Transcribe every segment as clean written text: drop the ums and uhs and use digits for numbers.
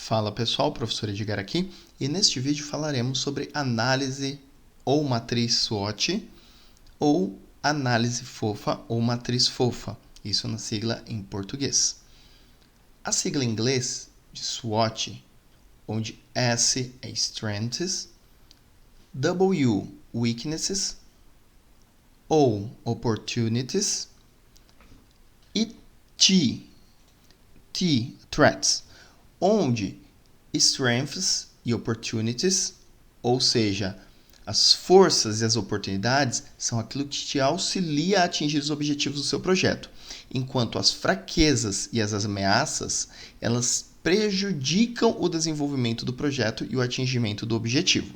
Fala pessoal, professor Edgar aqui, e neste vídeo falaremos sobre análise ou matriz SWOT ou análise fofa ou matriz fofa, isso na sigla em português. A sigla em inglês de SWOT, onde S é Strengths, W Weaknesses, O Opportunities e T Threats, onde strengths e opportunities, ou seja, as forças e as oportunidades, são aquilo que te auxilia a atingir os objetivos do seu projeto, enquanto as fraquezas e as ameaças, elas prejudicam o desenvolvimento do projeto e o atingimento do objetivo.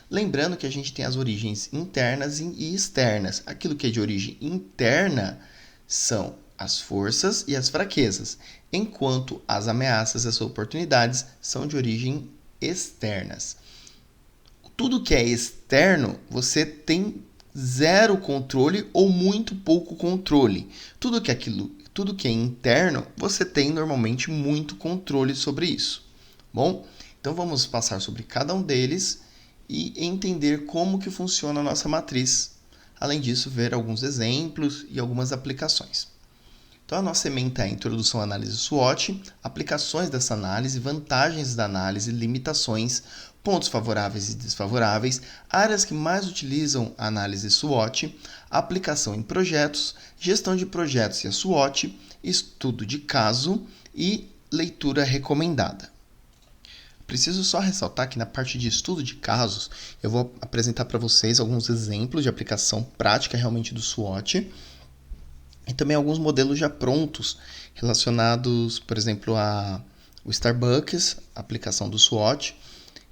Lembrando que a gente tem as origens internas e externas. Aquilo que é de origem interna são as forças e as fraquezas, enquanto as ameaças e as oportunidades são de origem externas. Tudo que é externo, você tem zero controle ou muito pouco controle. Tudo que é interno, você tem normalmente muito controle sobre isso. Bom, então vamos passar sobre cada um deles e entender como que funciona a nossa matriz. Além disso, ver alguns exemplos e algumas aplicações. Então, a nossa ementa é a introdução à análise SWOT, aplicações dessa análise, vantagens da análise, limitações, pontos favoráveis e desfavoráveis, áreas que mais utilizam a análise SWOT, aplicação em projetos, gestão de projetos e a SWOT, estudo de caso e leitura recomendada. Preciso só ressaltar que na parte de estudo de casos, eu vou apresentar para vocês alguns exemplos de aplicação prática realmente do SWOT, e também alguns modelos já prontos relacionados, por exemplo, ao Starbucks, a aplicação do SWOT.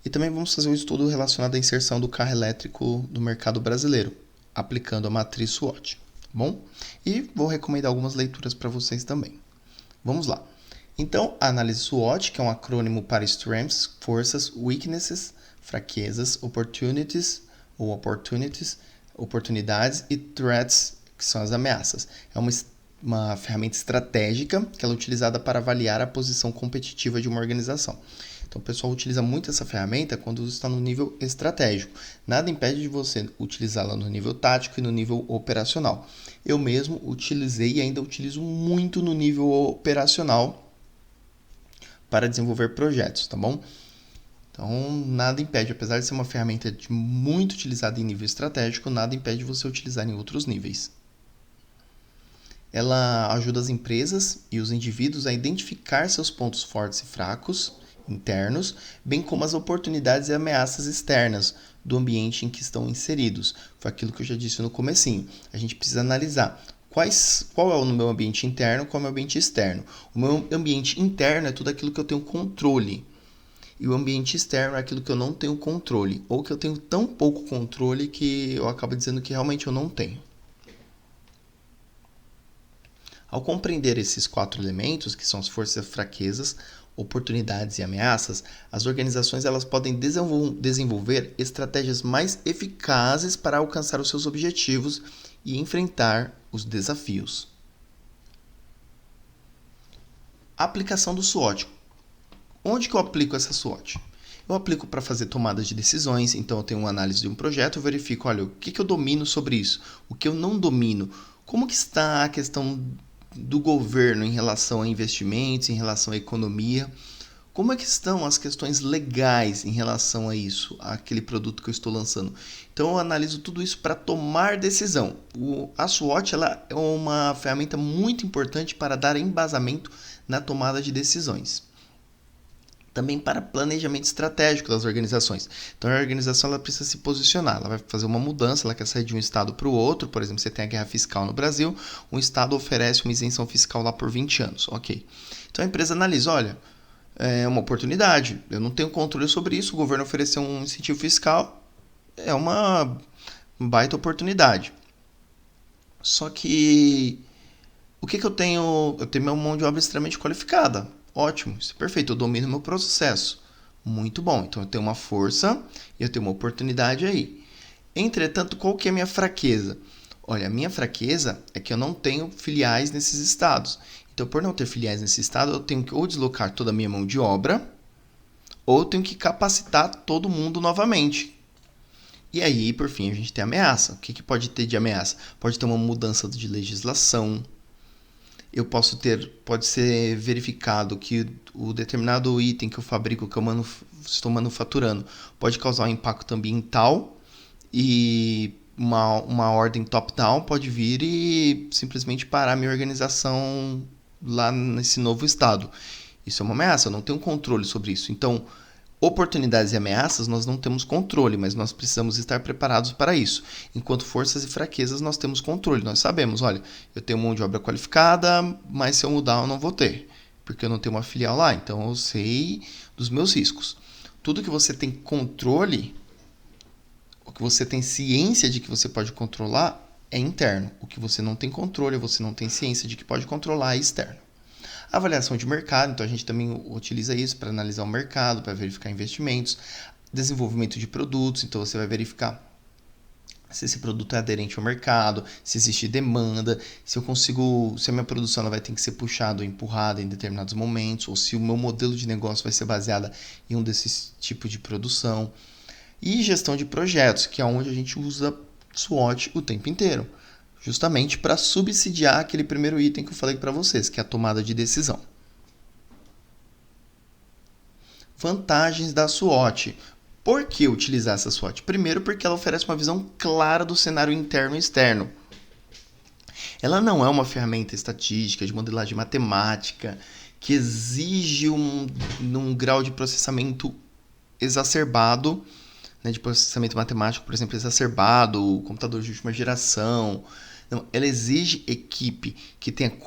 E também vamos fazer um estudo relacionado à inserção do carro elétrico no mercado brasileiro, aplicando a matriz SWOT. Tá bom? E vou recomendar algumas leituras para vocês também. Vamos lá. Então, a análise SWOT, que é um acrônimo para Strengths, forças, Weaknesses, fraquezas, Opportunities, oportunidades e Threats, que são as ameaças. É uma ferramenta estratégica que ela é utilizada para avaliar a posição competitiva de uma organização. Então, o pessoal utiliza muito essa ferramenta quando está no nível estratégico. Nada impede de você utilizá-la no nível tático e no nível operacional. Eu mesmo utilizei e ainda utilizo muito no nível operacional para desenvolver projetos, tá bom? Então, nada impede, apesar de ser uma ferramenta muito utilizada em nível estratégico, nada impede você utilizar em outros níveis. Ela ajuda as empresas e os indivíduos a identificar seus pontos fortes e fracos internos, bem como as oportunidades e ameaças externas do ambiente em que estão inseridos. Foi aquilo que eu já disse no comecinho. A gente precisa analisar qual é o meu ambiente interno, qual é o meu ambiente externo. O meu ambiente interno é tudo aquilo que eu tenho controle. E o ambiente externo é aquilo que eu não tenho controle, ou que eu tenho tão pouco controle que eu acabo dizendo que realmente eu não tenho. Ao compreender esses 4 elementos, que são as forças e fraquezas, oportunidades e ameaças, as organizações elas podem desenvolver estratégias mais eficazes para alcançar os seus objetivos e enfrentar os desafios. A aplicação do SWOT. Onde que eu aplico essa SWOT? Eu aplico para fazer tomadas de decisões, então eu tenho uma análise de um projeto, eu verifico, olha, o que eu domino sobre isso, o que eu não domino, como que está a questão do governo em relação a investimentos, em relação à economia, como é que estão as questões legais em relação a isso, àquele produto que eu estou lançando. Então eu analiso tudo isso para tomar decisão. A SWOT ela é uma ferramenta muito importante para dar embasamento na tomada de decisões. Também para planejamento estratégico das organizações. Então a organização ela precisa se posicionar, ela vai fazer uma mudança, ela quer sair de um estado para o outro, por exemplo, você tem a guerra fiscal no Brasil, um estado oferece uma isenção fiscal lá por 20 anos, ok. Então a empresa analisa, olha, é uma oportunidade, eu não tenho controle sobre isso, o governo ofereceu um incentivo fiscal, é uma baita oportunidade. Só que, o que eu tenho? Eu tenho uma mão de obra extremamente qualificada. Ótimo, isso é perfeito, eu domino meu processo. Muito bom, então eu tenho uma força e eu tenho uma oportunidade aí. Entretanto, qual que é a minha fraqueza? Olha, a minha fraqueza é que eu não tenho filiais nesses estados. Então, por não ter filiais nesse estado, eu tenho que ou deslocar toda a minha mão de obra, ou eu tenho que capacitar todo mundo novamente. E aí, por fim, a gente tem ameaça. O que pode ter de ameaça? Pode ter uma mudança de legislação. Pode ser verificado que o determinado item que eu fabrico, que eu estou manufaturando, pode causar um impacto ambiental e uma ordem top-down pode vir e simplesmente parar a minha organização lá nesse novo estado. Isso é uma ameaça, eu não tenho controle sobre isso. Então, oportunidades e ameaças nós não temos controle, mas nós precisamos estar preparados para isso. Enquanto forças e fraquezas nós temos controle. Nós sabemos, olha, eu tenho mão de obra qualificada, mas se eu mudar eu não vou ter, porque eu não tenho uma filial lá, então eu sei dos meus riscos. Tudo que você tem controle, o que você tem ciência de que você pode controlar é interno. O que você não tem controle, você não tem ciência de que pode controlar é externo. Avaliação de mercado, então a gente também utiliza isso para analisar o mercado, para verificar investimentos. Desenvolvimento de produtos, então você vai verificar se esse produto é aderente ao mercado, se existe demanda, se a minha produção ela vai ter que ser puxada ou empurrada em determinados momentos, ou se o meu modelo de negócio vai ser baseado em um desses tipos de produção. E gestão de projetos, que é onde a gente usa SWOT o tempo inteiro, justamente para subsidiar aquele primeiro item que eu falei para vocês, que é a tomada de decisão. Vantagens da SWOT. Por que utilizar essa SWOT? Primeiro, porque ela oferece uma visão clara do cenário interno e externo. Ela não é uma ferramenta estatística, de modelagem matemática, que exige um grau de processamento exacerbado, de processamento matemático, por exemplo, exacerbado, computador de última geração. Não, ela exige equipe que tenha um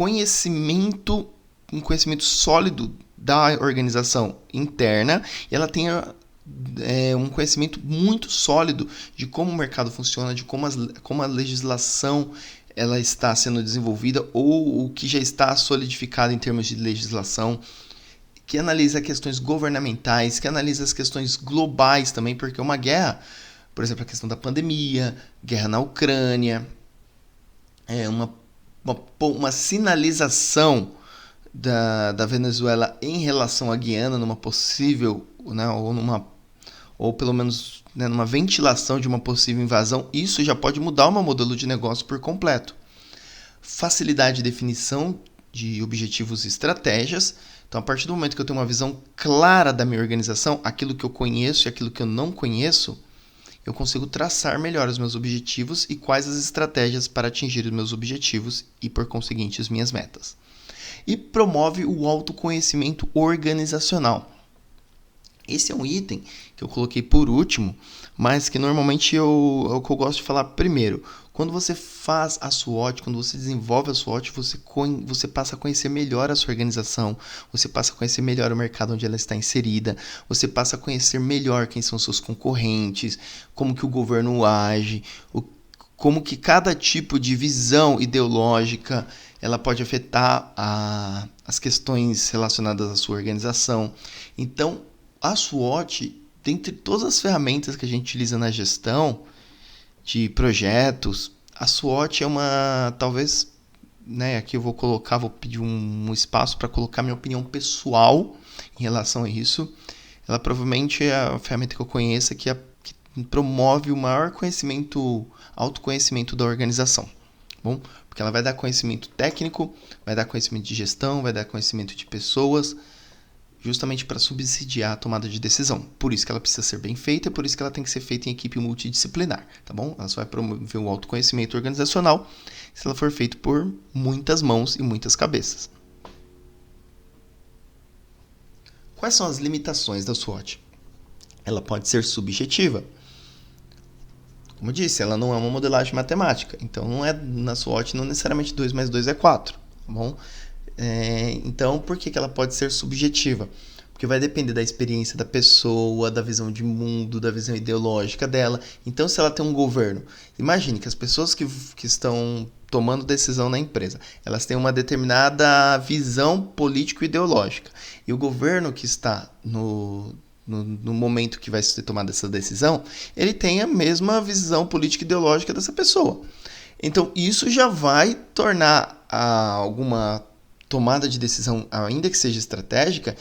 conhecimento sólido da organização interna e ela tenha um conhecimento muito sólido de como o mercado funciona, de como a legislação ela está sendo desenvolvida ou o que já está solidificado em termos de legislação, que analisa questões governamentais, que analisa as questões globais também, porque uma guerra, por exemplo, a questão da pandemia, guerra na Ucrânia, uma sinalização da Venezuela em relação à Guiana, numa possível, ou pelo menos numa ventilação de uma possível invasão, isso já pode mudar o meu modelo de negócio por completo. Facilidade de definição de objetivos e estratégias. Então, a partir do momento que eu tenho uma visão clara da minha organização, aquilo que eu conheço e aquilo que eu não conheço, eu consigo traçar melhor os meus objetivos e quais as estratégias para atingir os meus objetivos e, por conseguinte, as minhas metas. E promove o autoconhecimento organizacional. Esse é um item que eu coloquei por último, mas que normalmente é o que eu gosto de falar primeiro. Quando você faz a SWOT, quando você desenvolve a SWOT, você passa a conhecer melhor a sua organização, você passa a conhecer melhor o mercado onde ela está inserida, você passa a conhecer melhor quem são seus concorrentes, como que o governo age, como que cada tipo de visão ideológica ela pode afetar as questões relacionadas à sua organização. Então, a SWOT, dentre todas as ferramentas que a gente utiliza na gestão de projetos, a SWOT é uma, talvez, aqui eu vou pedir um espaço para colocar minha opinião pessoal em relação a isso. Ela provavelmente é a ferramenta que eu conheço que promove o maior autoconhecimento da organização. Bom, porque ela vai dar conhecimento técnico, vai dar conhecimento de gestão, vai dar conhecimento de pessoas, justamente para subsidiar a tomada de decisão. Por isso que ela precisa ser bem feita, por isso que ela tem que ser feita em equipe multidisciplinar, tá bom? Ela só vai promover o autoconhecimento organizacional se ela for feita por muitas mãos e muitas cabeças. Quais são as limitações da SWOT? Ela pode ser subjetiva. Como eu disse, ela não é uma modelagem matemática, então na SWOT não necessariamente 2 mais 2 é 4, tá bom? Então, por que ela pode ser subjetiva? Porque vai depender da experiência da pessoa, da visão de mundo, da visão ideológica dela. Então, se ela tem um governo, imagine que as pessoas que estão tomando decisão na empresa, elas têm uma determinada visão político-ideológica. E o governo que está no momento que vai ser tomada essa decisão, ele tem a mesma visão político-ideológica dessa pessoa. Então, isso já vai tornar alguma tomada de decisão, ainda que seja estratégica,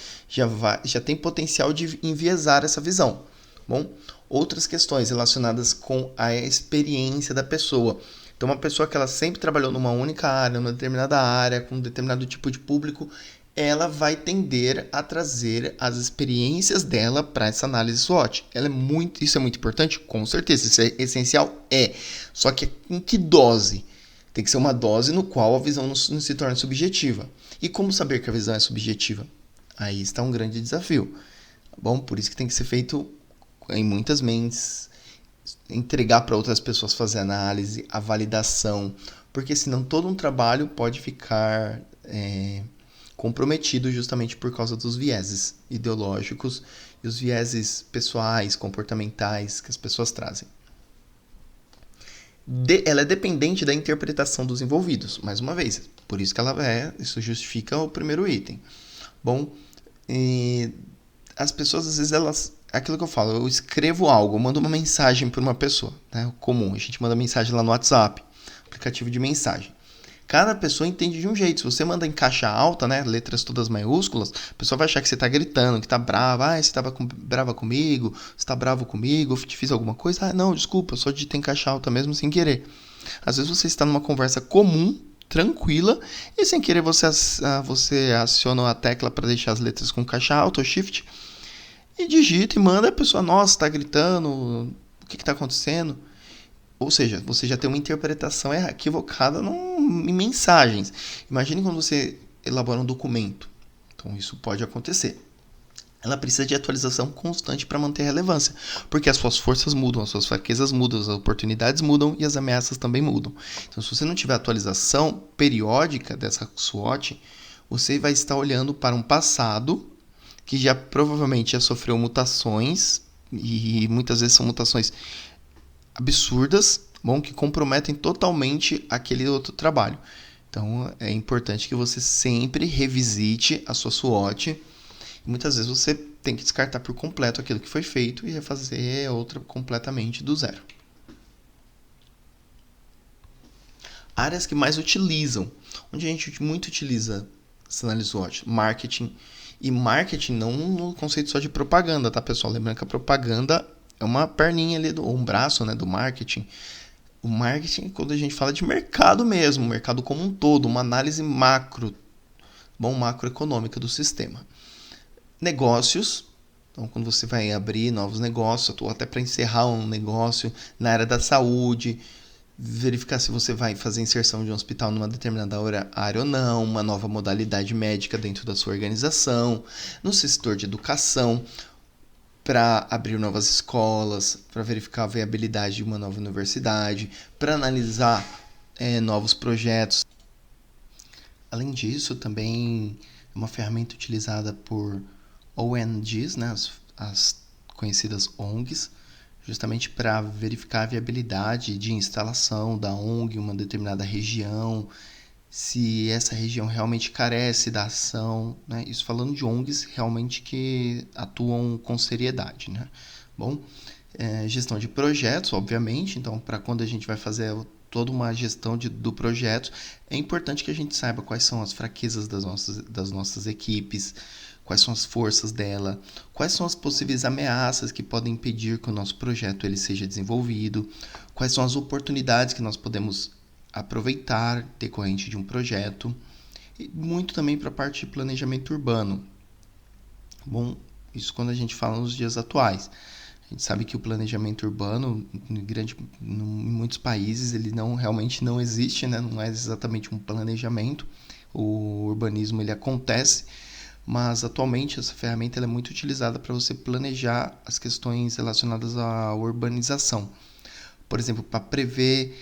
já tem potencial de enviesar essa visão. Bom, outras questões relacionadas com a experiência da pessoa. Então, uma pessoa que ela sempre trabalhou numa única área, numa determinada área, com um determinado tipo de público, ela vai tender a trazer as experiências dela para essa análise SWOT. Isso é muito importante? Com certeza, isso é essencial? É. Só que em que dose? Tem que ser uma dose no qual a visão não se torna subjetiva. E como saber que a visão é subjetiva? Aí está um grande desafio. Bom, por isso que tem que ser feito em muitas mentes, entregar para outras pessoas fazer a análise, a validação, porque senão todo um trabalho pode ficar comprometido justamente por causa dos vieses ideológicos e os vieses pessoais, comportamentais que as pessoas trazem. Ela é dependente da interpretação dos envolvidos, mais uma vez, por isso que isso justifica o primeiro item. Bom, as pessoas às vezes aquilo que eu falo, eu escrevo algo, eu mando uma mensagem para uma pessoa, né? Comum, a gente manda mensagem lá no WhatsApp, aplicativo de mensagem. Cada pessoa entende de um jeito. Se você manda em caixa alta, né, letras todas maiúsculas, a pessoa vai achar que você está gritando, que está brava. Você estava brava comigo, você está bravo comigo, eu te fiz alguma coisa. Não, desculpa, eu só digitei em caixa alta mesmo sem querer. Às vezes você está numa conversa comum, tranquila, e sem querer você aciona a tecla para deixar as letras com caixa alta ou shift, e digita e manda, a pessoa, nossa, está gritando, o que está acontecendo? Ou seja, você já tem uma interpretação equivocada em mensagens. Imagine quando você elabora um documento. Então, isso pode acontecer. Ela precisa de atualização constante para manter a relevância, porque as suas forças mudam, as suas fraquezas mudam, as oportunidades mudam e as ameaças também mudam. Então, se você não tiver atualização periódica dessa SWOT, você vai estar olhando para um passado que já provavelmente já sofreu mutações, e muitas vezes são mutações absurdas, bom, que comprometem totalmente aquele outro trabalho. Então, é importante que você sempre revisite a sua SWOT. E muitas vezes você tem que descartar por completo aquilo que foi feito e refazer outra completamente do zero. Áreas que mais utilizam. Onde a gente muito utiliza essa análise SWOT? Marketing. E marketing não no conceito só de propaganda, tá, pessoal? Lembrando que a propaganda é uma perninha ali, um braço, né, do marketing. O marketing, quando a gente fala de mercado mesmo, mercado como um todo, uma análise macroeconômica do sistema. Negócios, então quando você vai abrir novos negócios, ou até para encerrar um negócio na área da saúde, verificar se você vai fazer inserção de um hospital numa determinada área ou não, uma nova modalidade médica dentro da sua organização, no setor de educação, para abrir novas escolas, para verificar a viabilidade de uma nova universidade, para analisar novos projetos. Além disso, também é uma ferramenta utilizada por ONGs, né, as conhecidas ONGs, justamente para verificar a viabilidade de instalação da ONG em uma determinada região, se essa região realmente carece da ação, né? Isso falando de ONGs realmente que atuam com seriedade, né? Bom, gestão de projetos, obviamente, então para quando a gente vai fazer toda uma gestão do projeto, é importante que a gente saiba quais são as fraquezas das nossas equipes, quais são as forças dela, quais são as possíveis ameaças que podem impedir que o nosso projeto ele seja desenvolvido, quais são as oportunidades que nós podemos aproveitar decorrente de um projeto, e muito também para a parte de planejamento urbano. Bom, isso quando a gente fala nos dias atuais. A gente sabe que o planejamento urbano, em muitos países, ele realmente não existe, né? Não é exatamente um planejamento. O urbanismo ele acontece, mas atualmente essa ferramenta ela é muito utilizada para você planejar as questões relacionadas à urbanização. Por exemplo, para prever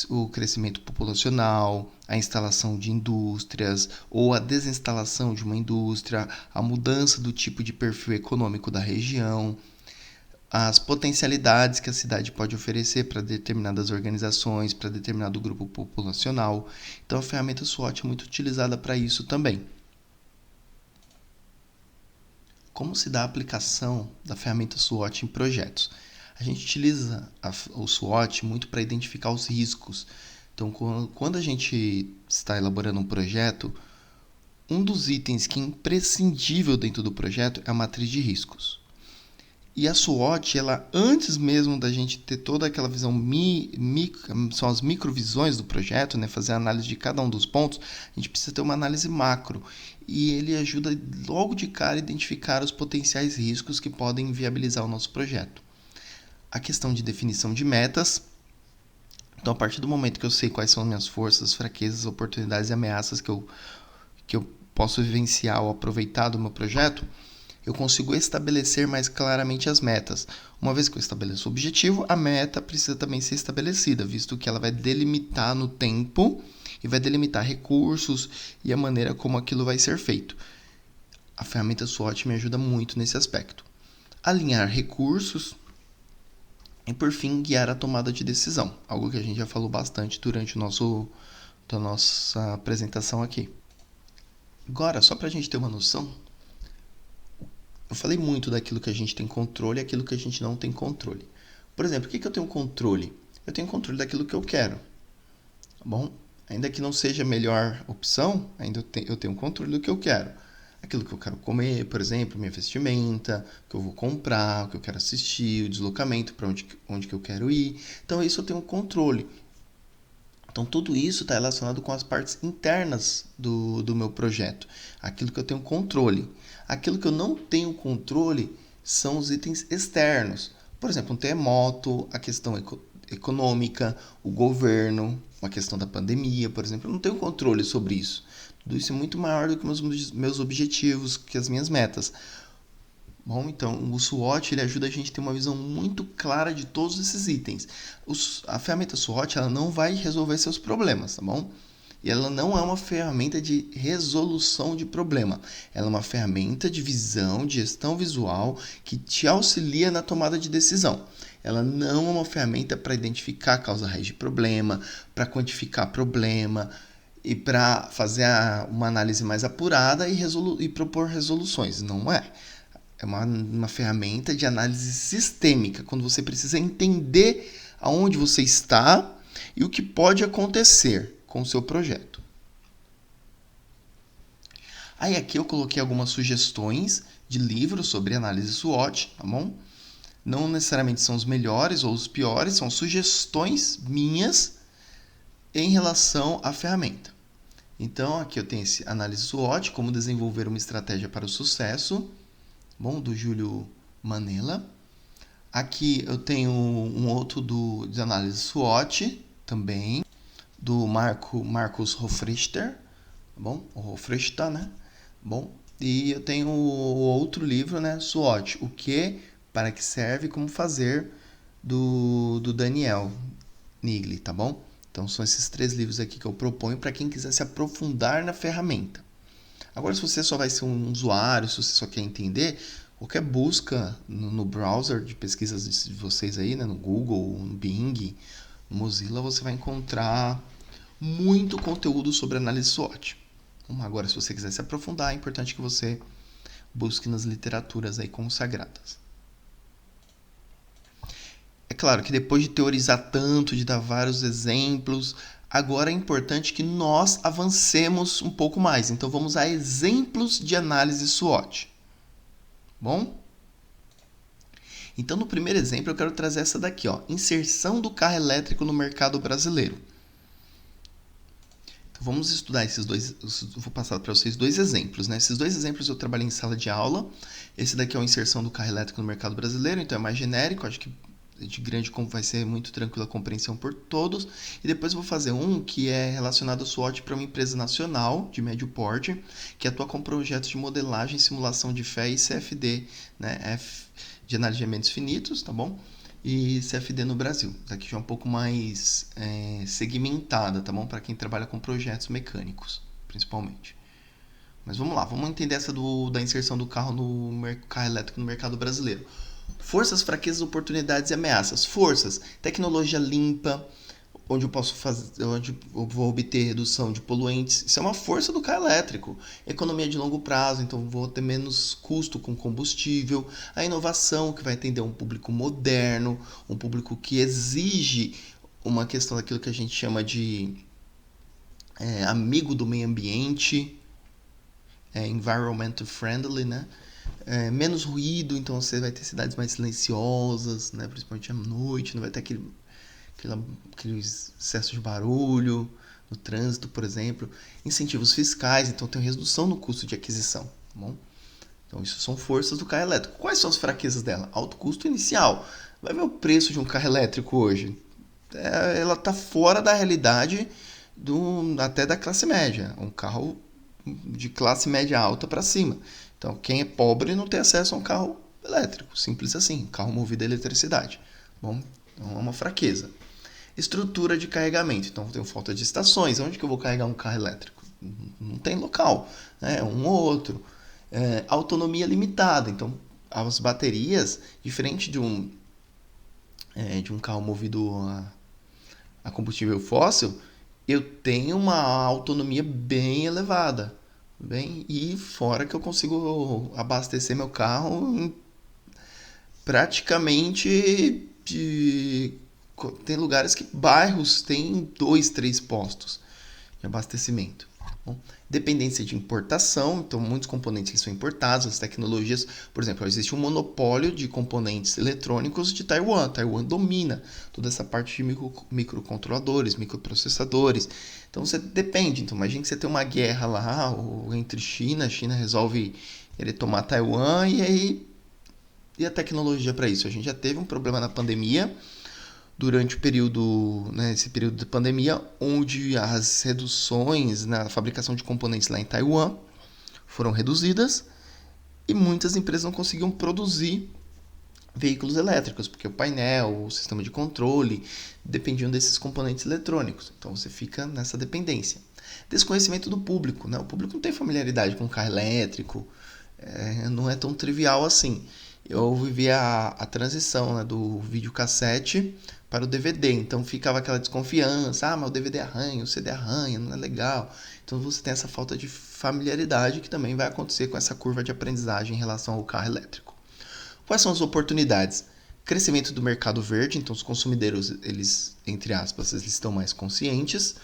o crescimento populacional, a instalação de indústrias ou a desinstalação de uma indústria, a mudança do tipo de perfil econômico da região, as potencialidades que a cidade pode oferecer para determinadas organizações, para determinado grupo populacional. Então, a ferramenta SWOT é muito utilizada para isso também. Como se dá a aplicação da ferramenta SWOT em projetos? A gente utiliza o SWOT muito para identificar os riscos. Então, quando a gente está elaborando um projeto, Um dos itens que é imprescindível dentro do projeto é a matriz de riscos. E a SWOT, ela, antes mesmo da gente ter toda aquela visão, são as microvisões do projeto, né? Fazer a análise de cada um dos pontos, a gente precisa ter uma análise macro. E ele ajuda logo de cara a identificar os potenciais riscos que podem viabilizar o nosso projeto. A questão de definição de metas. Então, a partir do momento que eu sei quais são as minhas forças, fraquezas, oportunidades e ameaças que eu posso vivenciar ou aproveitar do meu projeto, eu consigo estabelecer mais claramente as metas. Uma vez que eu estabeleço o objetivo, a meta precisa também ser estabelecida, visto que ela vai delimitar no tempo e vai delimitar recursos e a maneira como aquilo vai ser feito. A ferramenta SWOT me ajuda muito nesse aspecto. Alinhar recursos e, por fim, guiar a tomada de decisão, algo que a gente já falou bastante durante a nossa apresentação aqui. Agora, só para a gente ter uma noção, eu falei muito daquilo que a gente tem controle e aquilo que a gente não tem controle. Por exemplo, o que eu tenho controle? Eu tenho controle daquilo que eu quero. Tá bom? Ainda que não seja a melhor opção, ainda eu tenho controle do que eu quero. Aquilo que eu quero comer, por exemplo, minha vestimenta, o que eu vou comprar, o que eu quero assistir, o deslocamento para onde que eu quero ir. Então, isso eu tenho controle. Então, tudo isso está relacionado com as partes internas do meu projeto. Aquilo que eu tenho controle. Aquilo que eu não tenho controle são os itens externos. Por exemplo, um terremoto, a questão econômica, o governo, uma questão da pandemia, por exemplo. Eu não tenho controle sobre isso. Tudo isso é muito maior do que meus objetivos, que as minhas metas. Bom, então o SWOT ele ajuda a gente a ter uma visão muito clara de todos esses itens. A ferramenta SWOT ela não vai resolver seus problemas, tá bom? E ela não é uma ferramenta de resolução de problema. Ela é uma ferramenta de visão, de gestão visual que te auxilia na tomada de decisão. Ela não é uma ferramenta para identificar a causa raiz de problema, para quantificar problema e para fazer uma análise mais apurada e propor resoluções. Não é. É uma ferramenta de análise sistêmica, quando você precisa entender aonde você está e o que pode acontecer com o seu projeto. Aí aqui eu coloquei algumas sugestões de livros sobre análise SWOT, tá bom? Não necessariamente são os melhores ou os piores, são sugestões minhas em relação à ferramenta. Então aqui eu tenho esse análise SWOT, como desenvolver uma estratégia para o sucesso, bom, do Júlio Manella. Aqui eu tenho um outro de análise SWOT também, do Marcus Hofrichter, bom, o Hofrichter, né? Bom, e eu tenho outro livro, né, SWOT, o que, para que serve, como fazer, do Daniel Nigli, tá bom? Então são esses 3 livros aqui que eu proponho para quem quiser se aprofundar na ferramenta. Agora, se você só vai ser um usuário, se você só quer entender, qualquer busca no browser de pesquisas de vocês aí, né, no Google, no Bing, no Mozilla, você vai encontrar muito conteúdo sobre análise SWOT. Agora, se você quiser se aprofundar, é importante que você busque nas literaturas aí consagradas. É claro que depois de teorizar tanto, de dar vários exemplos, agora é importante que nós avancemos um pouco mais. Então vamos a exemplos de análise SWOT. Bom? Então no primeiro exemplo eu quero trazer essa daqui, ó, inserção do carro elétrico no mercado brasileiro. Então vamos estudar esses dois, eu vou passar para vocês 2 exemplos, né? Esses 2 exemplos eu trabalhei em sala de aula. Esse daqui é a inserção do carro elétrico no mercado brasileiro, então é mais genérico, acho que de grande como vai ser muito tranquila a compreensão por todos. E depois eu vou fazer um que é relacionado ao SWOT para uma empresa nacional de médio porte, que atua com projetos de modelagem, simulação de fé e CFD, né? De análise de elementos finitos, tá bom? E CFD no Brasil. Daqui já é um pouco mais segmentada, tá bom? Para quem trabalha com projetos mecânicos, principalmente. Mas vamos lá, vamos entender essa da inserção do carro elétrico no mercado brasileiro. Forças, fraquezas, oportunidades e ameaças. Forças, tecnologia limpa, onde eu vou obter redução de poluentes. Isso é uma força do carro elétrico. Economia de longo prazo, então vou ter menos custo com combustível. A inovação, que vai atender um público moderno, um público que exige uma questão daquilo que a gente chama de amigo do meio ambiente. environmental friendly, né? Menos ruído, então você vai ter cidades mais silenciosas, né? Principalmente à noite, não vai ter aquele excesso de barulho no trânsito, por exemplo. Incentivos fiscais, então tem redução no custo de aquisição, tá bom? Então isso são forças do carro elétrico. Quais são as fraquezas dela? Alto custo inicial. Vai ver o preço de um carro elétrico hoje. Ela está fora da realidade até da classe média. Um carro de classe média alta para cima. Então, quem é pobre não tem acesso a um carro elétrico. Simples assim. Carro movido a eletricidade. Bom, então é uma fraqueza. Estrutura de carregamento. Então, eu tenho falta de estações. Onde que eu vou carregar um carro elétrico? Não tem local. Né? Um ou outro. Autonomia limitada. Então, as baterias, diferente de um carro movido a combustível fóssil, eu tenho uma autonomia bem elevada. E fora que eu consigo abastecer meu carro praticamente tem lugares que bairros têm 2, 3 postos de abastecimento. Bom, dependência de importação, então muitos componentes que são importados, as tecnologias, por exemplo, existe um monopólio de componentes eletrônicos de Taiwan. Taiwan domina toda essa parte de microcontroladores, microprocessadores. Então você depende. Então imagine que você tem uma guerra lá entre a China resolve ele tomar Taiwan e a tecnologia para isso. A gente já teve um problema na pandemia, durante o período, né, esse período de pandemia, onde as reduções na fabricação de componentes lá em Taiwan foram reduzidas e muitas empresas não conseguiam produzir veículos elétricos, porque o painel, o sistema de controle dependiam desses componentes eletrônicos. Então você fica nessa dependência. Desconhecimento do público, né? O público não tem familiaridade com carro elétrico, não é tão trivial assim. Eu vivi a transição, né, do videocassete para o DVD, então ficava aquela desconfiança, mas o DVD arranha, o CD arranha, não é legal. Então você tem essa falta de familiaridade que também vai acontecer com essa curva de aprendizagem em relação ao carro elétrico. Quais são as oportunidades? Crescimento do mercado verde, então os consumidores, eles, entre aspas, eles estão mais conscientes.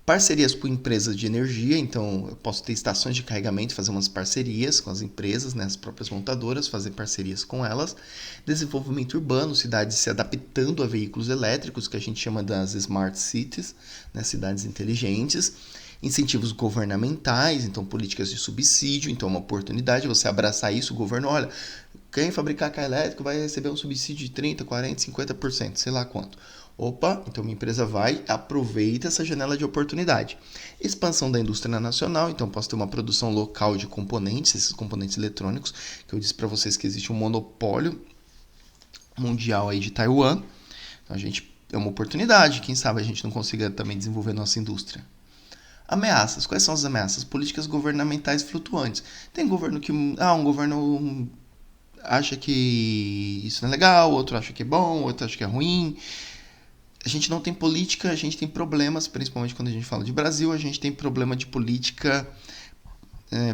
Parcerias com empresas de energia, então eu posso ter estações de carregamento, fazer umas parcerias com as empresas, né, as próprias montadoras, fazer parcerias com elas. Desenvolvimento urbano, cidades se adaptando a veículos elétricos, que a gente chama das smart cities, né, cidades inteligentes. Incentivos governamentais, então políticas de subsídio, então é uma oportunidade você abraçar isso. O governo, olha, quem fabricar carro elétrico vai receber um subsídio de 30%, 40%, 50%, sei lá quanto. Opa, então minha empresa aproveita essa janela de oportunidade. Expansão da indústria nacional, então posso ter uma produção local de componentes, esses componentes eletrônicos, que eu disse para vocês que existe um monopólio mundial aí de Taiwan. Então é uma oportunidade, quem sabe a gente não consiga também desenvolver nossa indústria. Ameaças. Quais são as ameaças? Políticas governamentais flutuantes. Tem governo que um governo acha que isso não é legal, outro acha que é bom, outro acha que é ruim. A gente não tem política, a gente tem problemas, principalmente quando a gente fala de Brasil, a gente tem problema de política,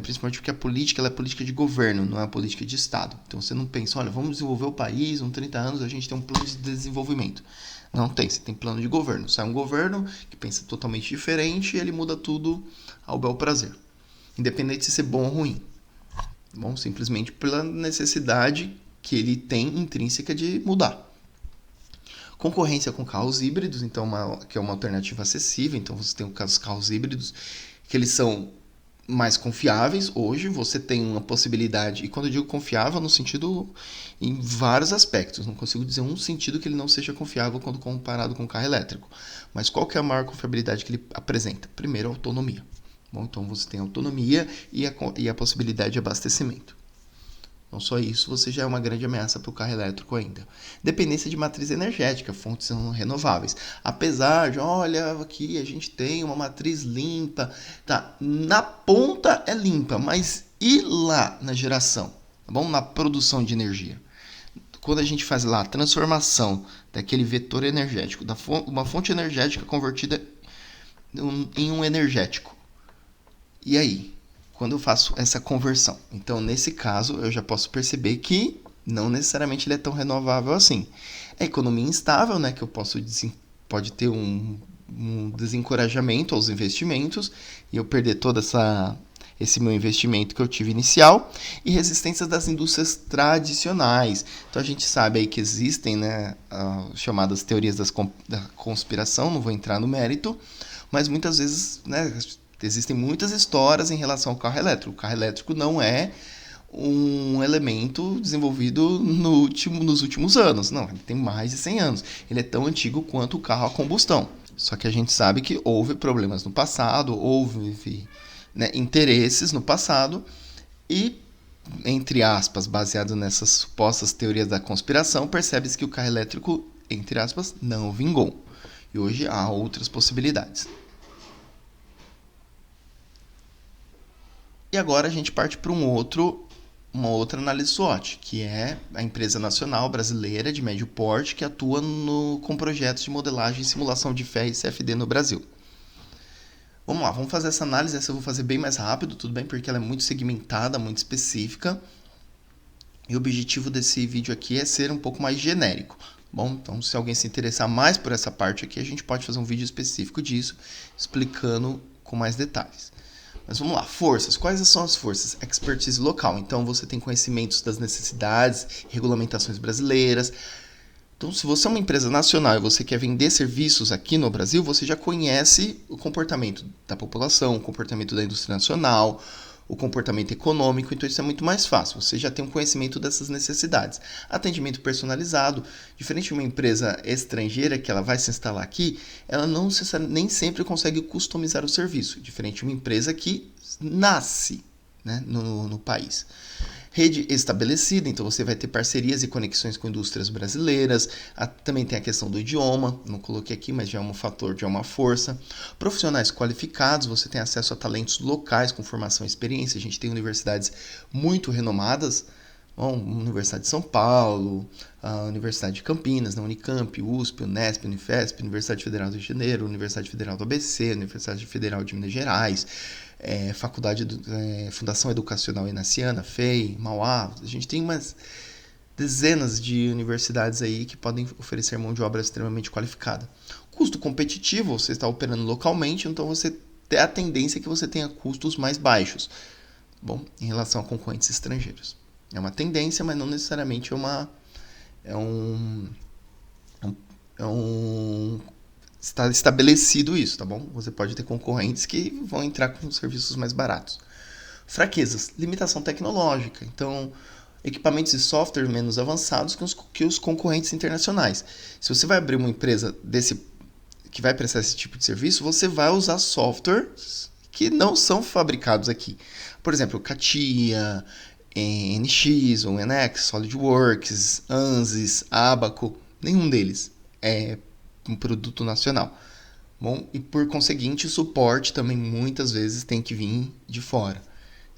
principalmente porque a política ela é política de governo, não é política de Estado. Então você não pensa, olha, vamos desenvolver o país, em 30 anos a gente tem um plano de desenvolvimento. Não tem, você tem plano de governo. Sai um governo que pensa totalmente diferente e ele muda tudo ao bel prazer. Independente de ser bom ou ruim. Bom, simplesmente pela necessidade que ele tem intrínseca de mudar. Concorrência com carros híbridos, então que é uma alternativa acessível. Então você tem os carros híbridos que eles são mais confiáveis. Hoje você tem uma possibilidade, e quando eu digo confiável no sentido em vários aspectos, não consigo dizer um sentido que ele não seja confiável quando comparado com o carro elétrico. Mas qual que é a maior confiabilidade que ele apresenta? Primeiro, a autonomia. Bom, então você tem autonomia e a possibilidade de abastecimento. Não só isso, você já é uma grande ameaça para o carro elétrico ainda. Dependência de matriz energética, fontes renováveis. Apesar de, olha, aqui a gente tem uma matriz limpa. Tá, na ponta é limpa, mas e lá na geração? Tá bom? Na produção de energia. Quando a gente faz lá a transformação daquele vetor energético, uma fonte energética convertida em um energético. E aí? Quando eu faço essa conversão. Então, nesse caso, eu já posso perceber que não necessariamente ele é tão renovável assim. A economia instável, né, que eu pode ter um desencorajamento aos investimentos e eu perder toda esse meu investimento que eu tive inicial, e resistências das indústrias tradicionais. Então a gente sabe aí que existem, né, as chamadas teorias da conspiração, não vou entrar no mérito, mas muitas vezes, né, existem muitas histórias em relação ao carro elétrico. O carro elétrico não é um elemento desenvolvido nos últimos anos. Não, ele tem mais de 100 anos. Ele é tão antigo quanto o carro a combustão. Só que a gente sabe que houve problemas no passado, houve, né, interesses no passado e, entre aspas, baseado nessas supostas teorias da conspiração, percebe-se que o carro elétrico, entre aspas, não vingou. E hoje há outras possibilidades. E agora a gente parte para uma outra análise SWOT, que é a empresa nacional brasileira de médio porte que atua com projetos de modelagem e simulação de fé e CFD no Brasil. Vamos lá, vamos fazer essa análise. Essa eu vou fazer bem mais rápido, tudo bem? Porque ela é muito segmentada, muito específica. E o objetivo desse vídeo aqui é ser um pouco mais genérico. Bom, então se alguém se interessar mais por essa parte aqui, a gente pode fazer um vídeo específico disso, explicando com mais detalhes. Mas vamos lá, forças. Quais são as forças? Expertise local. Então você tem conhecimentos das necessidades, regulamentações brasileiras. Então, se você é uma empresa nacional e você quer vender serviços aqui no Brasil, você já conhece o comportamento da população, o comportamento da indústria nacional, o comportamento econômico, então isso é muito mais fácil. Você já tem um conhecimento dessas necessidades. Atendimento personalizado, diferente de uma empresa estrangeira que ela vai se instalar aqui, ela nem sempre consegue customizar o serviço, diferente de uma empresa que nasce, né, no país. Rede estabelecida, então você vai ter parcerias e conexões com indústrias brasileiras. Também tem a questão do idioma, não coloquei aqui, mas já é um fator, já é uma força. Profissionais qualificados, você tem acesso a talentos locais com formação e experiência. A gente tem universidades muito renomadas, Universidade de São Paulo, a Universidade de Campinas, na Unicamp, USP, Unesp, Unifesp, Universidade Federal do Rio de Janeiro, Universidade Federal do ABC, Universidade Federal de Minas Gerais, Fundação Educacional Inaciana, FEI, Mauá. A gente tem umas dezenas de universidades aí que podem oferecer mão de obra extremamente qualificada. Custo competitivo, você está operando localmente, então você tem a tendência que você tenha custos mais baixos, em relação a concorrentes estrangeiros. É uma tendência, mas não necessariamente está estabelecido isso, tá bom? Você pode ter concorrentes que vão entrar com serviços mais baratos. Fraquezas, limitação tecnológica. Então, equipamentos e software menos avançados que os concorrentes internacionais. Se você vai abrir uma empresa que vai prestar esse tipo de serviço, você vai usar softwares que não são fabricados aqui. Por exemplo, CATIA, NX, ou NX, SolidWorks, ANSYS, Abaco, nenhum deles é um produto nacional. E por conseguinte, o suporte também muitas vezes tem que vir de fora.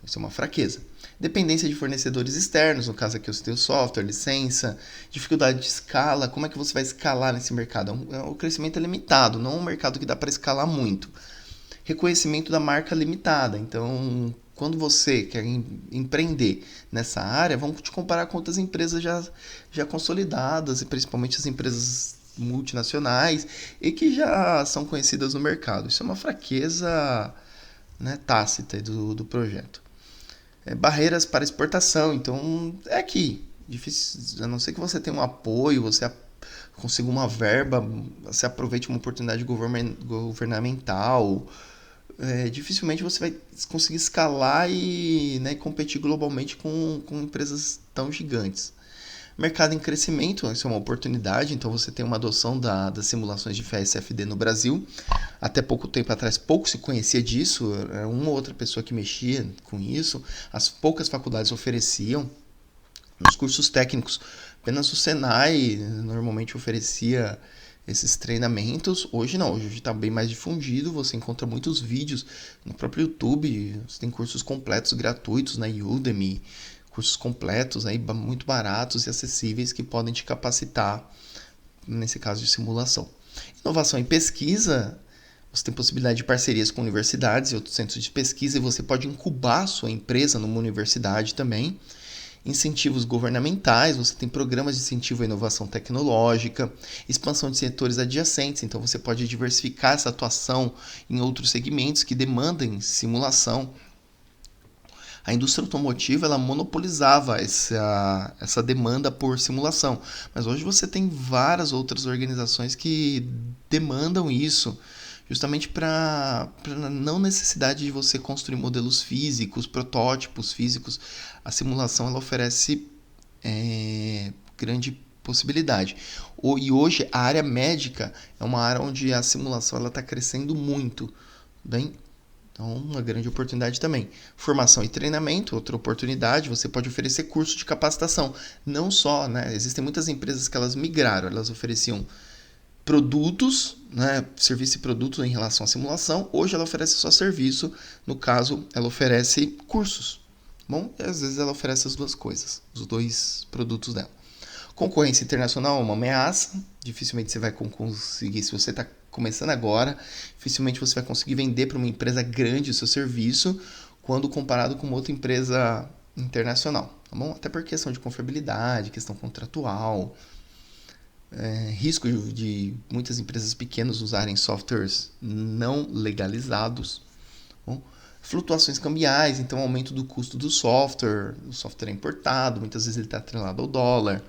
Isso é uma fraqueza. Dependência de fornecedores externos, no caso aqui eu citei o software, licença, dificuldade de escala, como é que você vai escalar nesse mercado? O crescimento é limitado, não é um mercado que dá para escalar muito. Reconhecimento da marca limitada, então quando você quer empreender nessa área, vamos te comparar com outras empresas já consolidadas, e principalmente as empresas multinacionais, e que já são conhecidas no mercado. Isso é uma fraqueza, né, tácita do projeto. Barreiras para exportação, então é aqui. Difícil, a não ser que você tenha um apoio, você consiga uma verba, você aproveite uma oportunidade governamental, dificilmente você vai conseguir escalar e, né, competir globalmente com empresas tão gigantes. Mercado em crescimento, isso é uma oportunidade, então você tem uma adoção das simulações de fé e CFD no Brasil. Até pouco tempo atrás, pouco se conhecia disso, era uma ou outra pessoa que mexia com isso, as poucas faculdades ofereciam. Nos cursos técnicos, apenas o Senai normalmente oferecia esses treinamentos. Hoje não, hoje está bem mais difundido, você encontra muitos vídeos no próprio YouTube, você tem cursos completos gratuitos na Udemy, cursos completos aí, muito baratos e acessíveis que podem te capacitar nesse caso de simulação. Inovação em pesquisa, você tem possibilidade de parcerias com universidades e outros centros de pesquisa e você pode incubar sua empresa numa universidade também. Incentivos governamentais, você tem programas de incentivo à inovação tecnológica, expansão de setores adjacentes, então você pode diversificar essa atuação em outros segmentos que demandem simulação. A indústria automotiva ela monopolizava essa demanda por simulação, mas hoje você tem várias outras organizações que demandam isso, justamente para não necessidade de você construir modelos físicos, protótipos físicos. A simulação ela oferece grande possibilidade. E hoje a área médica é uma área onde a simulação está crescendo muito, bem. Então, uma grande oportunidade também. Formação e treinamento, outra oportunidade, você pode oferecer curso de capacitação. Não só, né? Existem muitas empresas que elas migraram, elas ofereciam produtos, né? Serviço e produto em relação à simulação. Hoje ela oferece só serviço, no caso, ela oferece cursos. Bom, e às vezes ela oferece as duas coisas, os dois produtos dela. Concorrência internacional é uma ameaça, dificilmente você vai conseguir, se você está começando agora, dificilmente você vai conseguir vender para uma empresa grande o seu serviço quando comparado com outra empresa internacional, tá bom? Até por questão de confiabilidade, questão contratual, risco de muitas empresas pequenas usarem softwares não legalizados, tá bom? Flutuações cambiais, então aumento do custo do software, o software é importado, muitas vezes ele está atrelado ao dólar.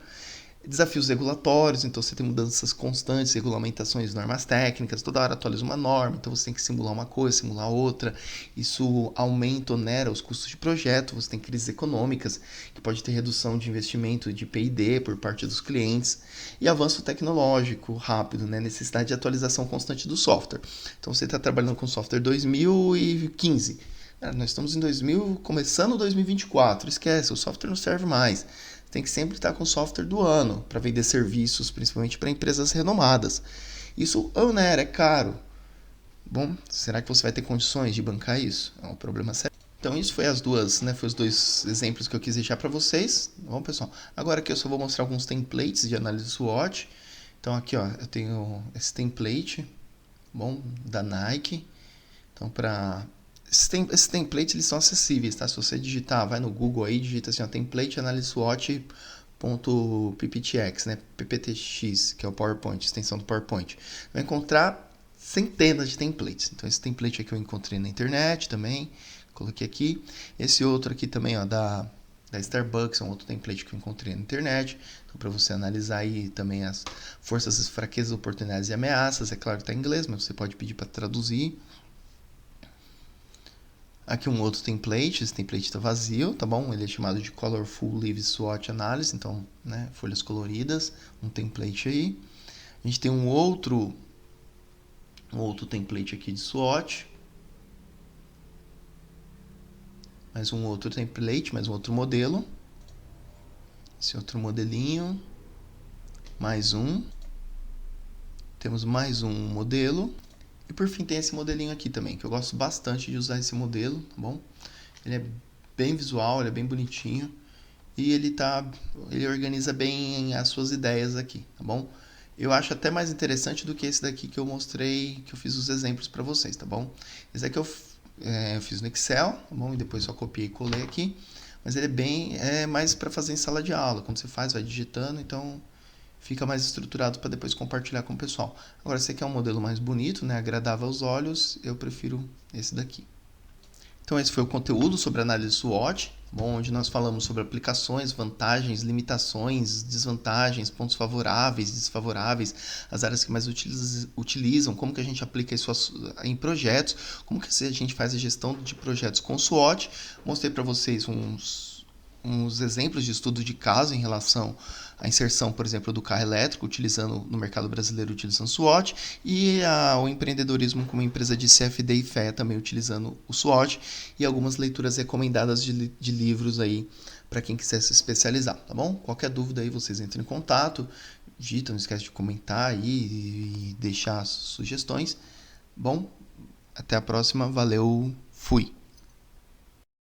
Desafios regulatórios, então você tem mudanças constantes, regulamentações, normas técnicas, toda hora atualiza uma norma, então você tem que simular uma coisa, simular outra, isso aumenta, onera os custos de projeto, você tem crises econômicas, que pode ter redução de investimento de P&D por parte dos clientes, e avanço tecnológico rápido, né? Necessidade de atualização constante do software. Então você está trabalhando com software 2015, nós estamos em 2000, começando 2024, esquece, o software não serve mais. Tem que sempre estar com o software do ano para vender serviços, principalmente para empresas renomadas. Isso onera, é caro. Bom, será que você vai ter condições de bancar isso? É um problema sério. Então isso foi foi os dois exemplos que eu quis deixar para vocês. Bom, pessoal, agora aqui eu só vou mostrar alguns templates de análise SWOT. Então aqui, ó, eu tenho esse template, bom, da Nike. Então esses templates eles são acessíveis, tá? Se você digitar, vai no Google aí, digita assim, ó, template análise SWOT.pptx, né? PPTX, que é o PowerPoint, extensão do PowerPoint. Vai encontrar centenas de templates. Então esse template aqui eu encontrei na internet também, coloquei aqui. Esse outro aqui também, ó, da Starbucks, é um outro template que eu encontrei na internet. Então, para você analisar aí também as forças, fraquezas, oportunidades e ameaças. É claro que está em inglês, mas você pode pedir para traduzir. Aqui um outro template, esse template está vazio, tá bom? Ele é chamado de Colorful Leaves SWOT Analysis, então, né, folhas coloridas, um template aí. A gente tem um outro template aqui de SWOT. Mais um outro template, mais um outro modelo. Esse outro modelinho. Mais um. Temos mais um modelo. E por fim tem esse modelinho aqui também, que eu gosto bastante de usar esse modelo, tá bom? Ele é bem visual, ele é bem bonitinho e ele organiza bem as suas ideias aqui, tá bom? Eu acho até mais interessante do que esse daqui que eu mostrei, que eu fiz os exemplos para vocês, tá bom? Esse daqui eu fiz no Excel, tá bom? E depois só copiei e colei aqui, mas ele é mais para fazer em sala de aula, quando você faz, vai digitando, então fica mais estruturado para depois compartilhar com o pessoal. Agora, se você quer um modelo mais bonito, né, agradável aos olhos, eu prefiro esse daqui. Então, esse foi o conteúdo sobre análise SWOT, bom, onde nós falamos sobre aplicações, vantagens, limitações, desvantagens, pontos favoráveis, desfavoráveis, as áreas que mais utilizam, como que a gente aplica isso em projetos, como que a gente faz a gestão de projetos com SWOT. Mostrei para vocês uns exemplos de estudo de caso em relação à inserção, por exemplo, do carro elétrico no mercado brasileiro utilizando SWOT e o empreendedorismo como empresa de CFD e fé também utilizando o SWOT e algumas leituras recomendadas de livros aí para quem quiser se especializar, tá bom? Qualquer dúvida aí vocês entrem em contato, digita, não esquece de comentar aí e deixar sugestões. Bom, até a próxima, valeu, fui!